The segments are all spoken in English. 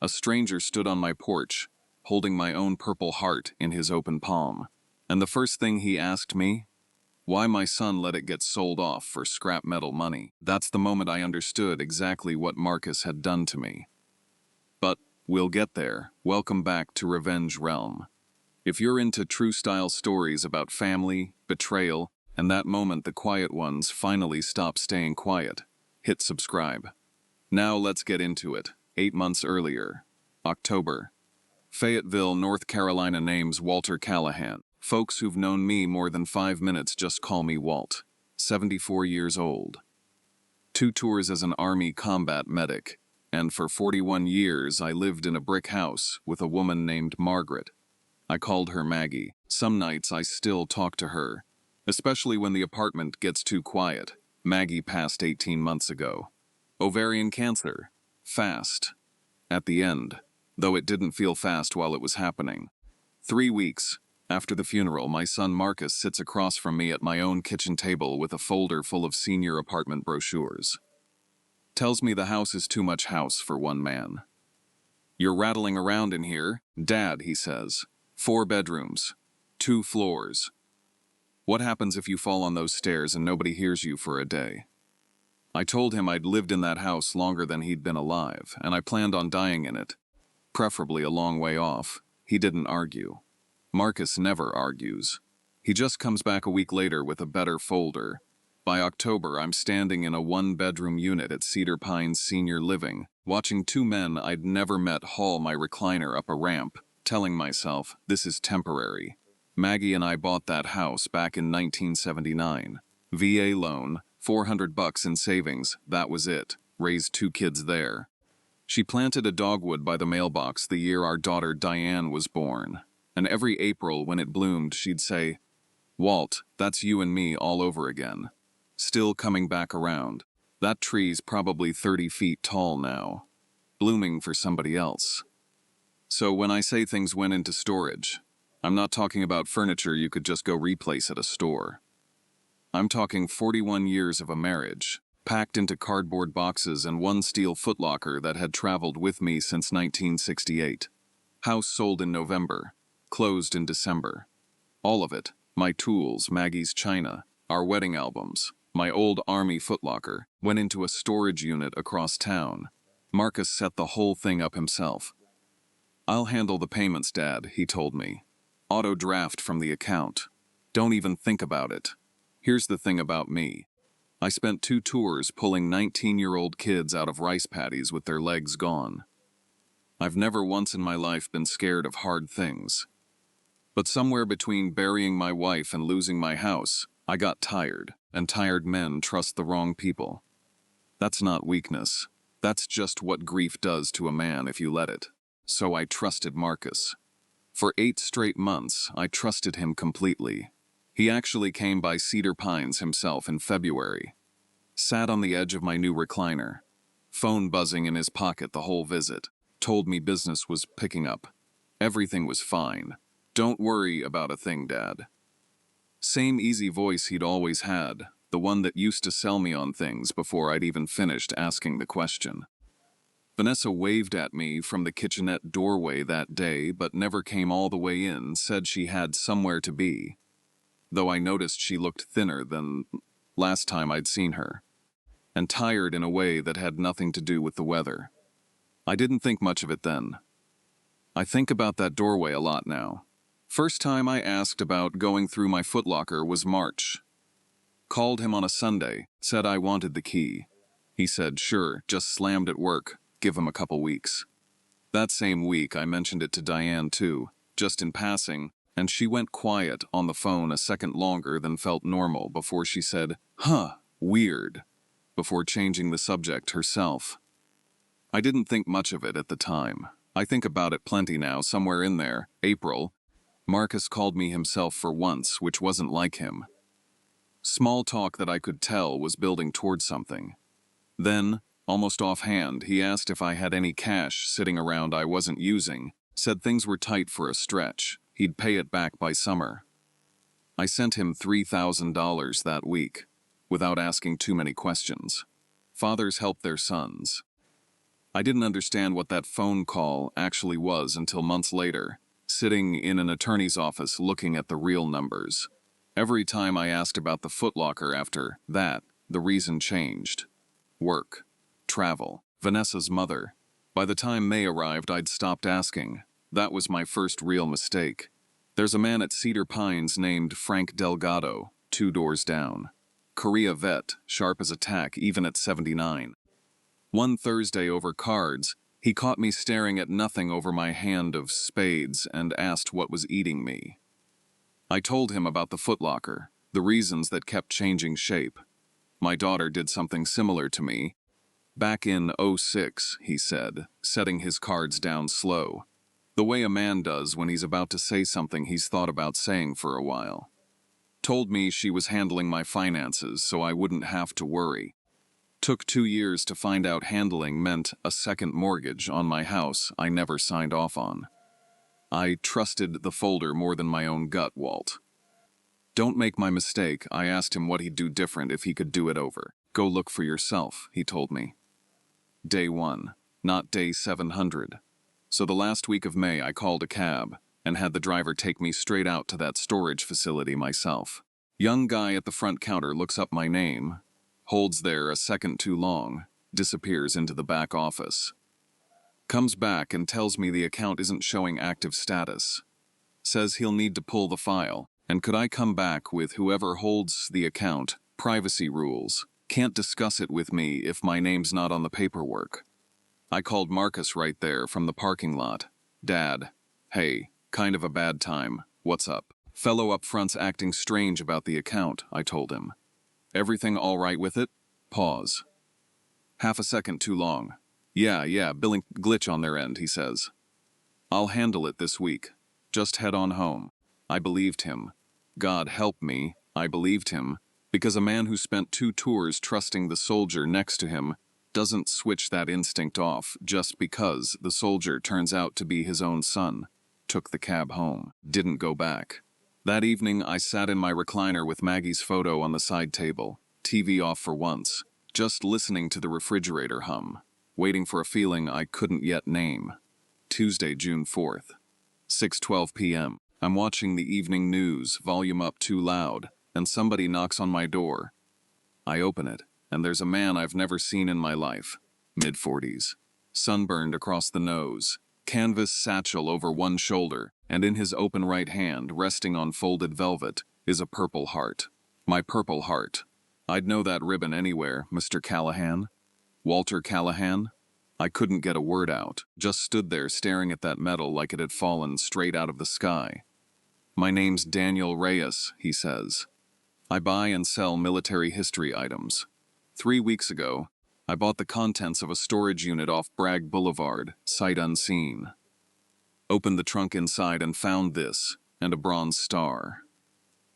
A stranger stood on my porch, holding my own Purple Heart in his open palm. And the first thing he asked me, why my son let it get sold off for scrap metal money. That's the moment I understood exactly what Marcus had done to me. But we'll get there. Welcome back to Revenge Realm. If you're into true-style stories about family, betrayal, and that moment the quiet ones finally stop staying quiet, hit subscribe. Now let's get into it. 8 months earlier, October. Fayetteville, North Carolina. Name's Walter Callahan. Folks who've known me more than 5 minutes just call me Walt. 74 years old. 2 tours as an Army combat medic, and for 41 years I lived in a brick house with a woman named Margaret. I called her Maggie. Some nights I still talk to her, especially when the apartment gets too quiet. Maggie passed 18 months ago. Ovarian cancer. Fast. At the end, though it didn't feel fast while it was happening. 3 weeks after the funeral, my son Marcus sits across from me at my own kitchen table with a folder full of senior apartment brochures. Tells me the house is too much house for one man. You're rattling around in here, Dad, he says. 4 bedrooms, 2 floors. What happens if you fall on those stairs and nobody hears you for a day? I told him I'd lived in that house longer than he'd been alive, and I planned on dying in it, preferably a long way off. He didn't argue. Marcus never argues. He just comes back a week later with a better folder. By October, I'm standing in a 1-bedroom unit at Cedar Pines Senior Living, watching 2 men I'd never met haul my recliner up a ramp, telling myself, this is temporary. Maggie and I bought that house back in 1979. VA loan, $400 in savings, that was it. Raised 2 kids there. She planted a dogwood by the mailbox the year our daughter Diane was born. And every April when it bloomed, she'd say, Walt, that's you and me all over again. Still coming back around. That tree's probably 30 feet tall now. Blooming for somebody else. So when I say things went into storage, I'm not talking about furniture you could just go replace at a store. I'm talking 41 years of a marriage, packed into cardboard boxes and 1 steel footlocker that had traveled with me since 1968. House sold in November. Closed in December. All of it, my tools, Maggie's china, our wedding albums, my old Army footlocker, went into a storage unit across town. Marcus set the whole thing up himself. I'll handle the payments, Dad, he told me. Auto draft from the account. Don't even think about it. Here's the thing about me. I spent 2 tours pulling 19-year-old kids out of rice paddies with their legs gone. I've never once in my life been scared of hard things. But somewhere between burying my wife and losing my house, I got tired, and tired men trust the wrong people. That's not weakness. That's just what grief does to a man if you let it. So I trusted Marcus. For 8 straight months, I trusted him completely. He actually came by Cedar Pines himself in February. Sat on the edge of my new recliner. Phone buzzing in his pocket the whole visit. Told me business was picking up. Everything was fine. Don't worry about a thing, Dad. Same easy voice he'd always had, the one that used to sell me on things before I'd even finished asking the question. Vanessa waved at me from the kitchenette doorway that day, but never came all the way in, said she had somewhere to be. Though I noticed she looked thinner than last time I'd seen her, and tired in a way that had nothing to do with the weather. I didn't think much of it then. I think about that doorway a lot now. First time I asked about going through my footlocker was March. Called him on a Sunday, said I wanted the key. He said, sure, just slammed at work, give him a couple weeks. That same week I mentioned it to Diane too, just in passing, and she went quiet on the phone a second longer than felt normal before she said, huh, weird, before changing the subject herself. I didn't think much of it at the time. I think about it plenty now, somewhere in there, April. Marcus called me himself for once, which wasn't like him. Small talk that I could tell was building towards something. Then, almost offhand, he asked if I had any cash sitting around I wasn't using, said things were tight for a stretch. He'd pay it back by summer. I sent him $3,000 that week, without asking too many questions. Fathers help their sons. I didn't understand what that phone call actually was until months later, sitting in an attorney's office looking at the real numbers. Every time I asked about the footlocker after that, the reason changed. Work. Travel. Vanessa's mother. By the time May arrived, I'd stopped asking. That was my first real mistake. There's a man at Cedar Pines named Frank Delgado, 2 doors down. Korea vet, sharp as a tack, even at 79. One Thursday over cards, he caught me staring at nothing over my hand of spades and asked what was eating me. I told him about the footlocker, the reasons that kept changing shape. My daughter did something similar to me. Back in '06, he said, setting his cards down slow. The way a man does when he's about to say something he's thought about saying for a while. Told me she was handling my finances so I wouldn't have to worry. Took 2 years to find out handling meant a second mortgage on my house I never signed off on. I trusted the folder more than my own gut, Walt. Don't make my mistake. I asked him what he'd do different if he could do it over. Go look for yourself, he told me. Day 1, not day 700. So the last week of May I called a cab and had the driver take me straight out to that storage facility myself. Young guy at the front counter looks up my name, holds there a second too long, disappears into the back office. Comes back and tells me the account isn't showing active status. Says he'll need to pull the file, and could I come back with whoever holds the account, privacy rules. Can't discuss it with me if my name's not on the paperwork. I called Marcus right there from the parking lot. Dad, hey, kind of a bad time. What's up? Fellow up front's acting strange about the account, I told him. Everything all right with it? Pause. Half a second too long. Yeah, billing glitch on their end, he says. I'll handle it this week. Just head on home. I believed him. God help me, I believed him, because a man who spent 2 tours trusting the soldier next to him doesn't switch that instinct off just because the soldier turns out to be his own son. Took the cab home. Didn't go back. That evening, I sat in my recliner with Maggie's photo on the side table, TV off for once, just listening to the refrigerator hum, waiting for a feeling I couldn't yet name. Tuesday, June 4th, 6:12 p.m. I'm watching the evening news, volume up too loud, and somebody knocks on my door. I open it, and there's a man I've never seen in my life, mid-40s, sunburned across the nose, canvas satchel over one shoulder, and in his open right hand, resting on folded velvet, is a purple heart. My purple heart. I'd know that ribbon anywhere, Mr. Callahan. Walter Callahan. I couldn't get a word out, just stood there staring at that medal like it had fallen straight out of the sky. My name's Daniel Reyes, he says. I buy and sell military history items. 3 weeks ago, I bought the contents of a storage unit off Bragg Boulevard, sight unseen. Opened the trunk inside and found this, and a bronze star.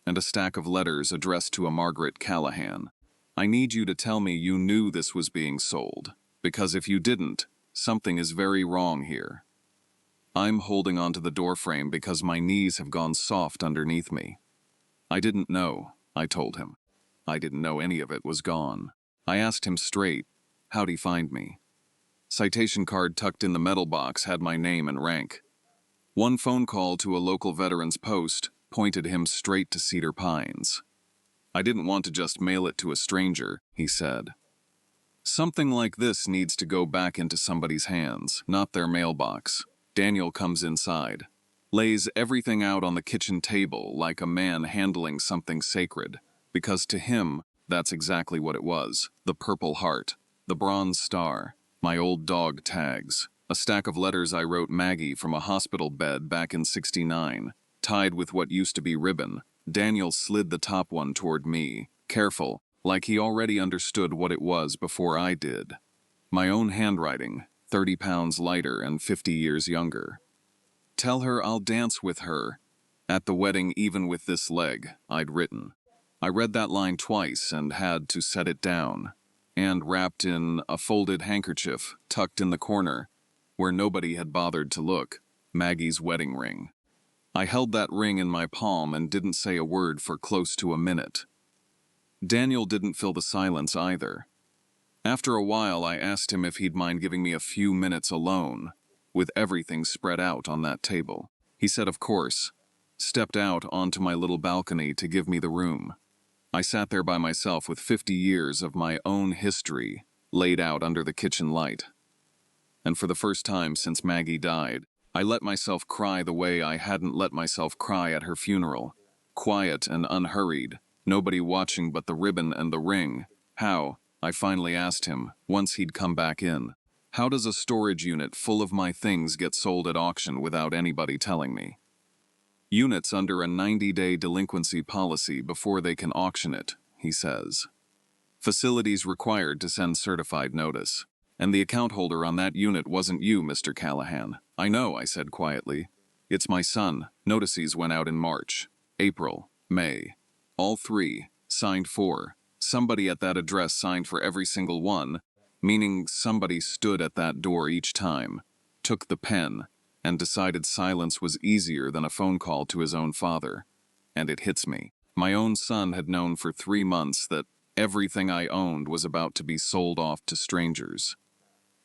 And a stack of letters addressed to a Margaret Callahan. I need you to tell me you knew this was being sold, because if you didn't, something is very wrong here. I'm holding onto the doorframe because my knees have gone soft underneath me. I didn't know, I told him. I didn't know any of it was gone. I asked him straight, how'd he find me? Citation card tucked in the metal box had my name and rank. One phone call to a local veteran's post pointed him straight to Cedar Pines. I didn't want to just mail it to a stranger, he said. Something like this needs to go back into somebody's hands, not their mailbox. Daniel comes inside, lays everything out on the kitchen table like a man handling something sacred, because to him, that's exactly what it was. The purple heart, the bronze star, my old dog tags, a stack of letters I wrote Maggie from a hospital bed back in '69, tied with what used to be ribbon. Daniel slid the top one toward me, careful, like he already understood what it was before I did. My own handwriting, 30 pounds lighter and 50 years younger. Tell her I'll dance with her at the wedding even with this leg, I'd written. I read that line twice and had to set it down, and wrapped in a folded handkerchief tucked in the corner, where nobody had bothered to look, Maggie's wedding ring. I held that ring in my palm and didn't say a word for close to a minute. Daniel didn't fill the silence either. After a while, I asked him if he'd mind giving me a few minutes alone, with everything spread out on that table. He said of course, stepped out onto my little balcony to give me the room. I sat there by myself with 50 years of my own history laid out under the kitchen light. And for the first time since Maggie died, I let myself cry the way I hadn't let myself cry at her funeral. Quiet and unhurried, nobody watching but the ribbon and the ring. How, I finally asked him, once he'd come back in, how does a storage unit full of my things get sold at auction without anybody telling me? Units under a 90-day delinquency policy before they can auction it, he says. Facilities required to send certified notice. And the account holder on that unit wasn't you, Mr. Callahan. I know, I said quietly. It's my son. Notices went out in March, April, May. All three, signed for. Somebody at that address signed for every single one, meaning somebody stood at that door each time, took the pen, and decided silence was easier than a phone call to his own father. And it hits me. My own son had known for 3 months that everything I owned was about to be sold off to strangers.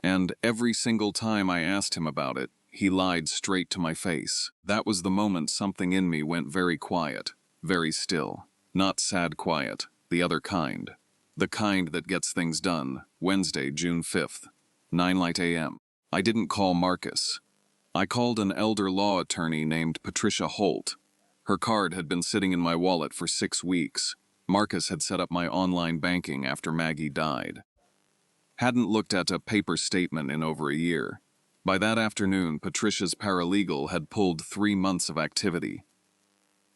And every single time I asked him about it, he lied straight to my face. That was the moment something in me went very quiet, very still. Not sad quiet, the other kind. The kind that gets things done. Wednesday, June 5th, 9 a.m. I didn't call Marcus. I called an elder law attorney named Patricia Holt. Her card had been sitting in my wallet for 6 weeks. Marcus had set up my online banking after Maggie died. Hadn't looked at a paper statement in over a year. By that afternoon, Patricia's paralegal had pulled 3 months of activity.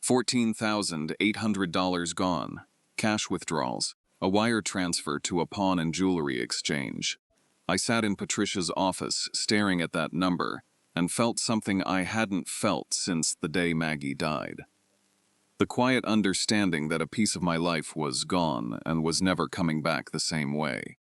$14,800 gone, cash withdrawals, a wire transfer to a pawn and jewelry exchange. I sat in Patricia's office, staring at that number, and felt something I hadn't felt since the day Maggie died. The quiet understanding that a piece of my life was gone and was never coming back the same way.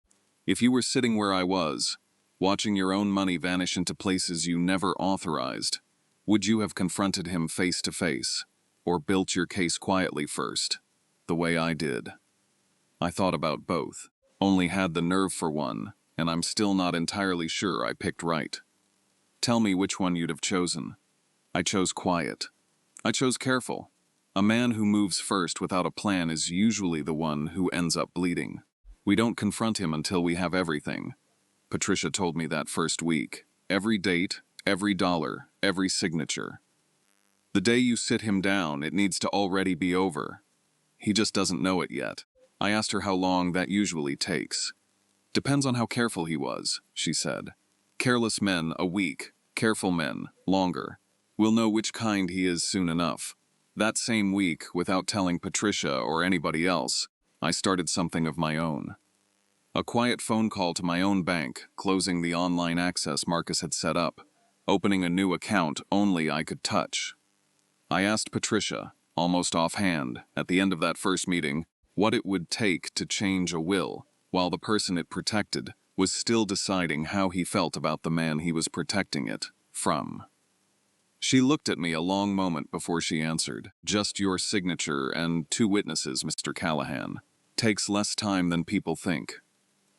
If you were sitting where I was, watching your own money vanish into places you never authorized, would you have confronted him face to face, or built your case quietly first, the way I did? I thought about both, only had the nerve for one, and I'm still not entirely sure I picked right. Tell me which one you'd have chosen. I chose quiet. I chose careful. A man who moves first without a plan is usually the one who ends up bleeding. We don't confront him until we have everything. Patricia told me that first week. Every date, every dollar, every signature. The day you sit him down, it needs to already be over. He just doesn't know it yet. I asked her how long that usually takes. Depends on how careful he was, she said. Careless men, a week. Careful men, longer. We'll know which kind he is soon enough. That same week, without telling Patricia or anybody else, I started something of my own. A quiet phone call to my own bank, closing the online access Marcus had set up, opening a new account only I could touch. I asked Patricia, almost offhand, at the end of that first meeting, what it would take to change a will, while the person it protected was still deciding how he felt about the man he was protecting it from. She looked at me a long moment before she answered. Just your signature and 2 witnesses, Mr. Callahan. Takes less time than people think.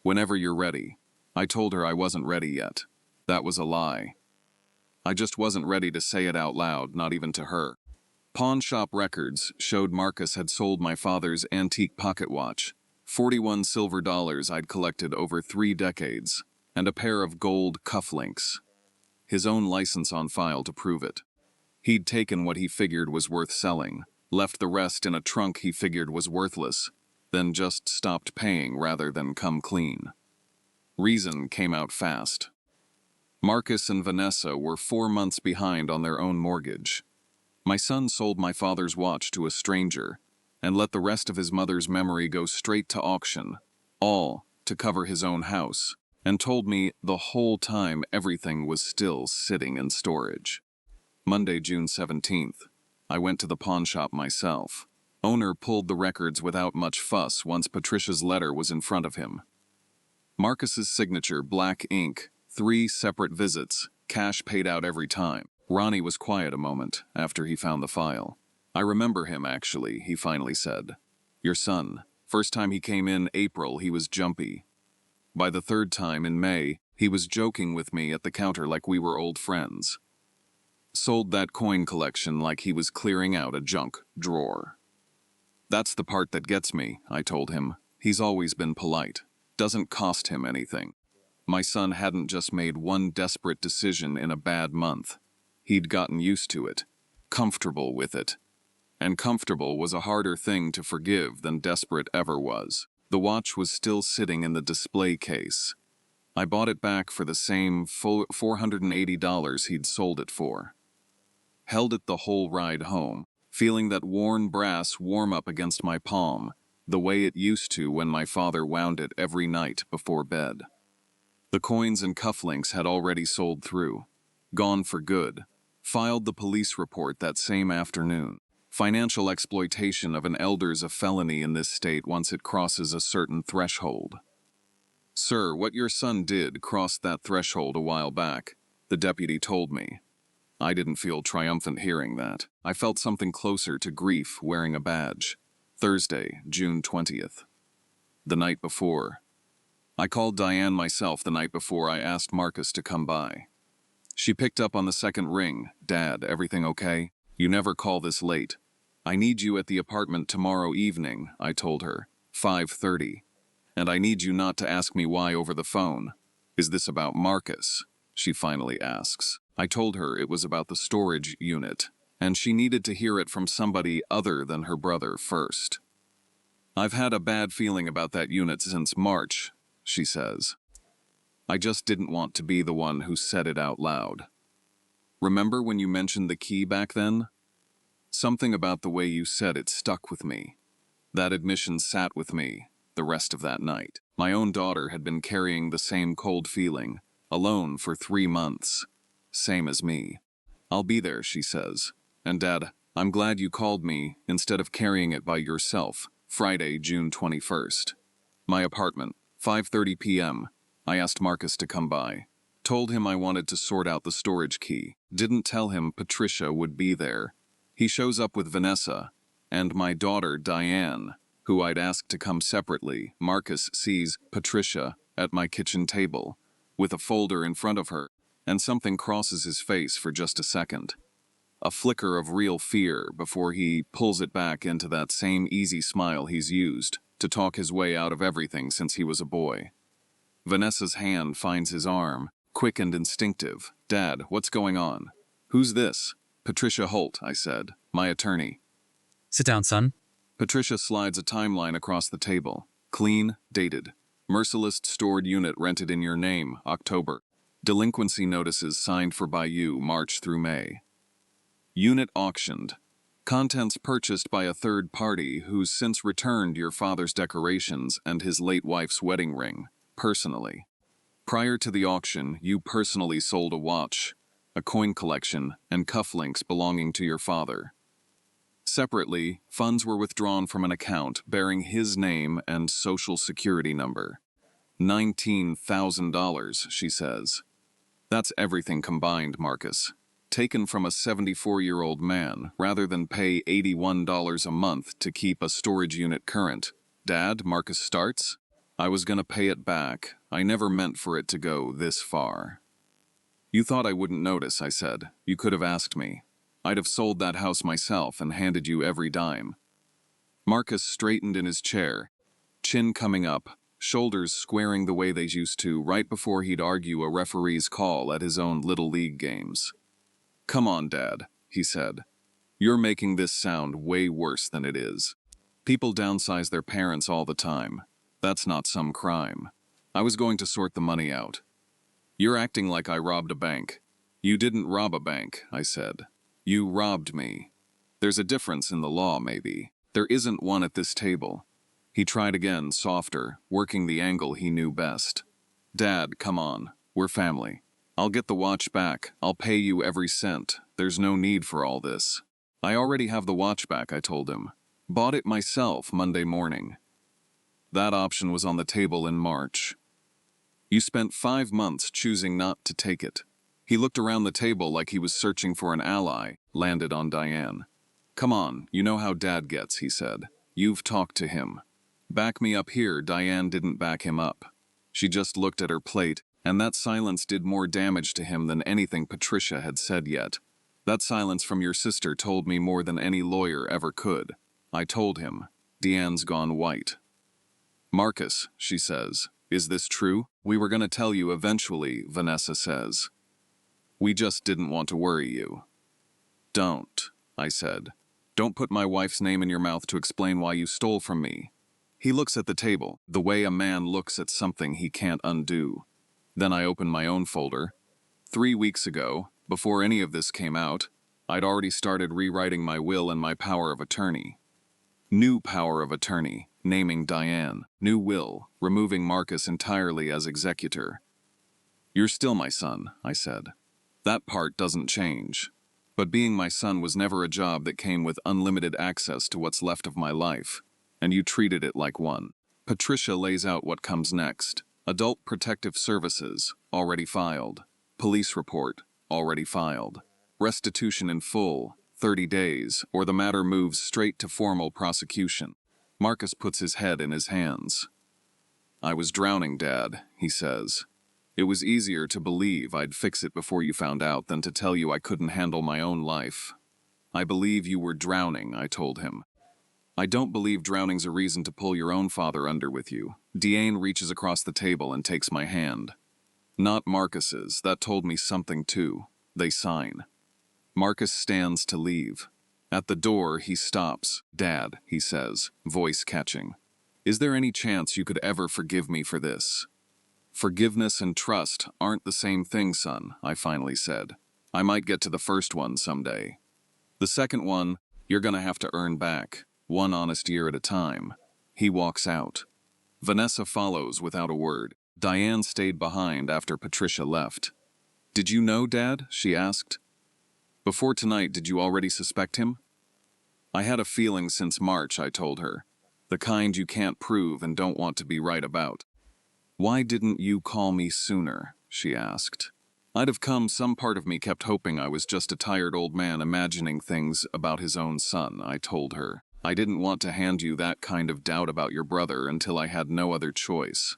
Whenever you're ready. I told her I wasn't ready yet. That was a lie. I just wasn't ready to say it out loud, not even to her. Pawn shop records showed Marcus had sold my father's antique pocket watch, 41 silver dollars I'd collected over 3 decades, and a pair of gold cufflinks. His own license on file to prove it. He'd taken what he figured was worth selling, left the rest in a trunk he figured was worthless, then just stopped paying rather than come clean. Reason came out fast. Marcus and Vanessa were 4 months behind on their own mortgage. My son sold my father's watch to a stranger and let the rest of his mother's memory go straight to auction, all to cover his own house, and told me the whole time everything was still sitting in storage. Monday, June 17th, I went to the pawn shop myself. Owner pulled the records without much fuss once Patricia's letter was in front of him. Marcus's signature, black ink, 3 separate visits, cash paid out every time. Ronnie was quiet a moment after he found the file. I remember him, actually, he finally said. Your son. First time he came in April, he was jumpy. By the third time in May, he was joking with me at the counter like we were old friends. Sold that coin collection like he was clearing out a junk drawer. That's the part that gets me, I told him. He's always been polite. Doesn't cost him anything. My son hadn't just made one desperate decision in a bad month. He'd gotten used to it, comfortable with it. And comfortable was a harder thing to forgive than desperate ever was. The watch was still sitting in the display case. I bought it back for the same full $480 he'd sold it for. Held it the whole ride home, feeling that worn brass warm up against my palm, the way it used to when my father wound it every night before bed. The coins and cufflinks had already sold through. Gone for good. Filed the police report that same afternoon. Financial exploitation of an elder's a felony in this state once it crosses a certain threshold. Sir, what your son did crossed that threshold a while back, the deputy told me. I didn't feel triumphant hearing that. I felt something closer to grief wearing a badge. Thursday, June 20th. The night before. I called Diane myself the night before I asked Marcus to come by. She picked up on the second ring. Dad, everything okay? You never call this late. I need you at the apartment tomorrow evening, I told her. 5:30. And I need you not to ask me why over the phone. Is this about Marcus? She finally asks. I told her it was about the storage unit, and she needed to hear it from somebody other than her brother first. I've had a bad feeling about that unit since March, she says. I just didn't want to be the one who said it out loud. Remember when you mentioned the key back then? Something about the way you said it stuck with me. That admission sat with me the rest of that night. My own daughter had been carrying the same cold feeling, alone for 3 months. Same as me. I'll be there, she says. And Dad, I'm glad you called me instead of carrying it by yourself. Friday, June 21st. My apartment, 5:30 p.m. I asked Marcus to come by. Told him I wanted to sort out the storage key. Didn't tell him Patricia would be there. He shows up with Vanessa and my daughter Diane, who I'd asked to come separately. Marcus sees Patricia at my kitchen table, with a folder in front of her, and something crosses his face for just a second. A flicker of real fear before he pulls it back into that same easy smile he's used to talk his way out of everything since he was a boy. Vanessa's hand finds his arm, quick and instinctive. Dad, what's going on? Who's this? Patricia Holt, I said, my attorney. Sit down, son. Patricia slides a timeline across the table. Clean, dated. Merciless stored unit rented in your name, October. Delinquency notices signed for by you, March through May. Unit auctioned. Contents purchased by a third party who's since returned your father's decorations and his late wife's wedding ring, personally. Prior to the auction, you personally sold a watch, a coin collection, and cufflinks belonging to your father. Separately, funds were withdrawn from an account bearing his name and social security number. $19,000, she says. That's everything combined, Marcus. Taken from a 74-year-old man rather than pay $81 a month to keep a storage unit current. Dad, Marcus starts. I was gonna pay it back. I never meant for it to go this far. You thought I wouldn't notice, I said. You could have asked me. I'd have sold that house myself and handed you every dime. Marcus straightened in his chair, chin coming up, shoulders squaring the way they used to right before he'd argue a referee's call at his own Little League games. Come on, Dad, he said. You're making this sound way worse than it is. People downsize their parents all the time. That's not some crime. I was going to sort the money out. You're acting like I robbed a bank. You didn't rob a bank, I said. You robbed me. There's a difference in the law, maybe. There isn't one at this table. He tried again, softer, working the angle he knew best. Dad, come on. We're family. I'll get the watch back. I'll pay you every cent. There's no need for all this. I already have the watch back, I told him. Bought it myself Monday morning. That option was on the table in March. You spent 5 months choosing not to take it. He looked around the table like he was searching for an ally, landed on Diane. Come on, you know how Dad gets, he said. You've talked to him. Back me up here. Diane didn't back him up. She just looked at her plate, and that silence did more damage to him than anything Patricia had said yet. That silence from your sister told me more than any lawyer ever could. I told him. Deanne's gone white. Marcus, she says, is this true? We were going to tell you eventually, Vanessa says. We just didn't want to worry you. Don't, I said. Don't put my wife's name in your mouth to explain why you stole from me. He looks at the table, the way a man looks at something he can't undo. Then I open my own folder. 3 weeks ago, before any of this came out, I'd already started rewriting my will and my power of attorney. New power of attorney, naming Diane. New will, removing Marcus entirely as executor. You're still my son, I said. That part doesn't change. But being my son was never a job that came with unlimited access to what's left of my life, and you treated it like one. Patricia lays out what comes next. Adult Protective Services, already filed. Police report, already filed. Restitution in full, 30 days, or the matter moves straight to formal prosecution. Marcus puts his head in his hands. I was drowning, Dad, he says. It was easier to believe I'd fix it before you found out than to tell you I couldn't handle my own life. I believe you were drowning, I told him. I don't believe drowning's a reason to pull your own father under with you. Diane reaches across the table and takes my hand. Not Marcus's, that told me something too. They sign. Marcus stands to leave. At the door, he stops. Dad, he says, voice catching. Is there any chance you could ever forgive me for this? Forgiveness and trust aren't the same thing, son, I finally said. I might get to the first one someday. The second one, you're gonna have to earn back, one honest year at a time. He walks out. Vanessa follows without a word. Diane stayed behind after Patricia left. Did you know, Dad? She asked. Before tonight, did you already suspect him? I had a feeling since March, I told her. The kind you can't prove and don't want to be right about. Why didn't you call me sooner? She asked. I'd have come. Some part of me kept hoping I was just a tired old man imagining things about his own son, I told her. I didn't want to hand you that kind of doubt about your brother until I had no other choice.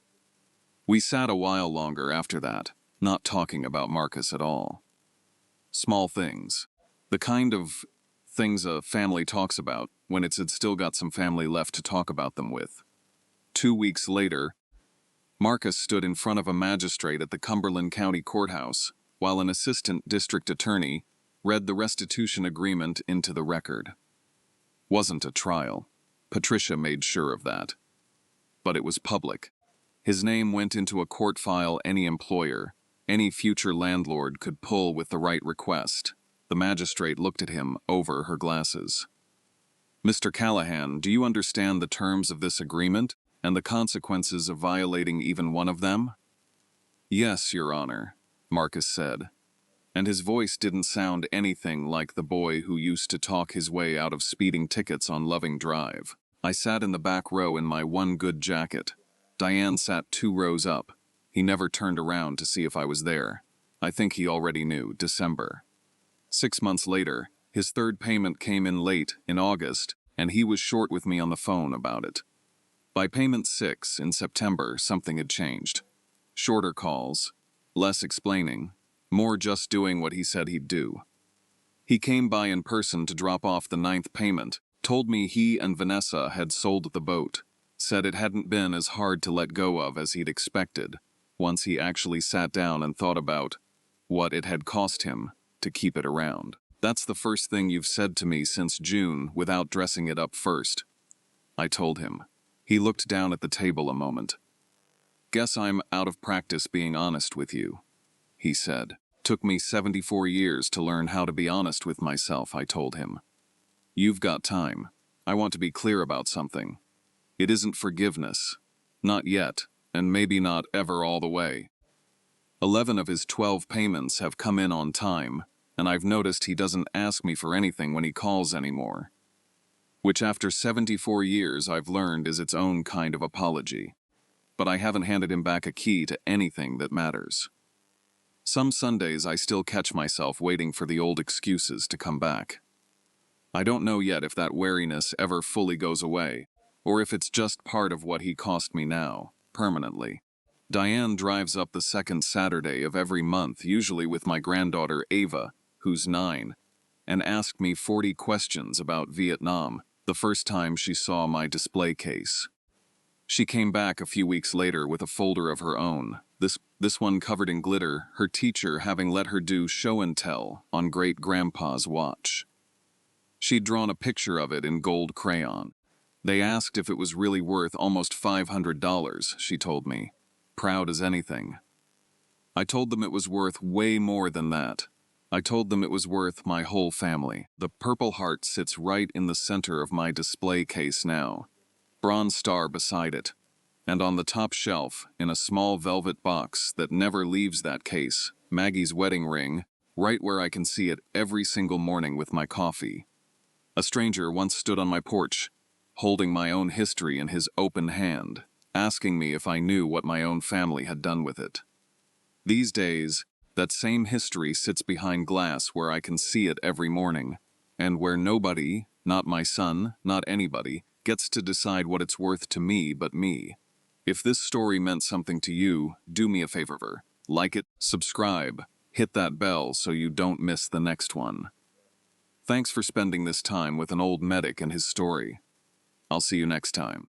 We sat a while longer after that, not talking about Marcus at all. Small things. The kind of things a family talks about when it's still got some family left to talk about them with. 2 weeks later, Marcus stood in front of a magistrate at the Cumberland County Courthouse, while an assistant district attorney read the restitution agreement into the record. Wasn't a trial. Patricia made sure of that. But it was public. His name went into a court file any employer, any future landlord could pull with the right request. The magistrate looked at him over her glasses. Mr. Callahan, do you understand the terms of this agreement and the consequences of violating even one of them? Yes, Your Honor, Marcus said, and his voice didn't sound anything like the boy who used to talk his way out of speeding tickets on Loving Drive. I sat in the back row in my one good jacket. Diane sat 2 rows up. He never turned around to see if I was there. I think he already knew. December. 6 months later, his third payment came in late, in August, and he was short with me on the phone about it. By payment 6, in September, something had changed. Shorter calls, less explaining, more just doing what he said he'd do. He came by in person to drop off the 9th payment, told me he and Vanessa had sold the boat, said it hadn't been as hard to let go of as he'd expected, once he actually sat down and thought about what it had cost him to keep it around. That's the first thing you've said to me since June without dressing it up first, I told him. He looked down at the table a moment. Guess I'm out of practice being honest with you, he said. Took me 74 years to learn how to be honest with myself, I told him. You've got time. I want to be clear about something. It isn't forgiveness. Not yet, and maybe not ever all the way. 11 of his 12 payments have come in on time, and I've noticed he doesn't ask me for anything when he calls anymore. Which after 74 years I've learned is its own kind of apology. But I haven't handed him back a key to anything that matters. Some Sundays I still catch myself waiting for the old excuses to come back. I don't know yet if that wariness ever fully goes away, or if it's just part of what he cost me now, permanently. Diane drives up the second Saturday of every month, usually with my granddaughter Ava, who's 9, and asked me 40 questions about Vietnam the first time she saw my display case. She came back a few weeks later with a folder of her own, this one covered in glitter, her teacher having let her do show and tell on great-grandpa's watch. She'd drawn a picture of it in gold crayon. They asked if it was really worth almost $500, she told me, proud as anything. I told them it was worth way more than that. I told them it was worth my whole family. The Purple Heart sits right in the center of my display case now, bronze star beside it, and on the top shelf, in a small velvet box that never leaves that case, Maggie's wedding ring, right where I can see it every single morning with my coffee. A stranger once stood on my porch, holding my own history in his open hand, asking me if I knew what my own family had done with it. These days, that same history sits behind glass where I can see it every morning, and where nobody, not my son, not anybody, gets to decide what it's worth to me but me. If this story meant something to you, do me a favor. Like it, subscribe, hit that bell so you don't miss the next one. Thanks for spending this time with an old medic and his story. I'll see you next time.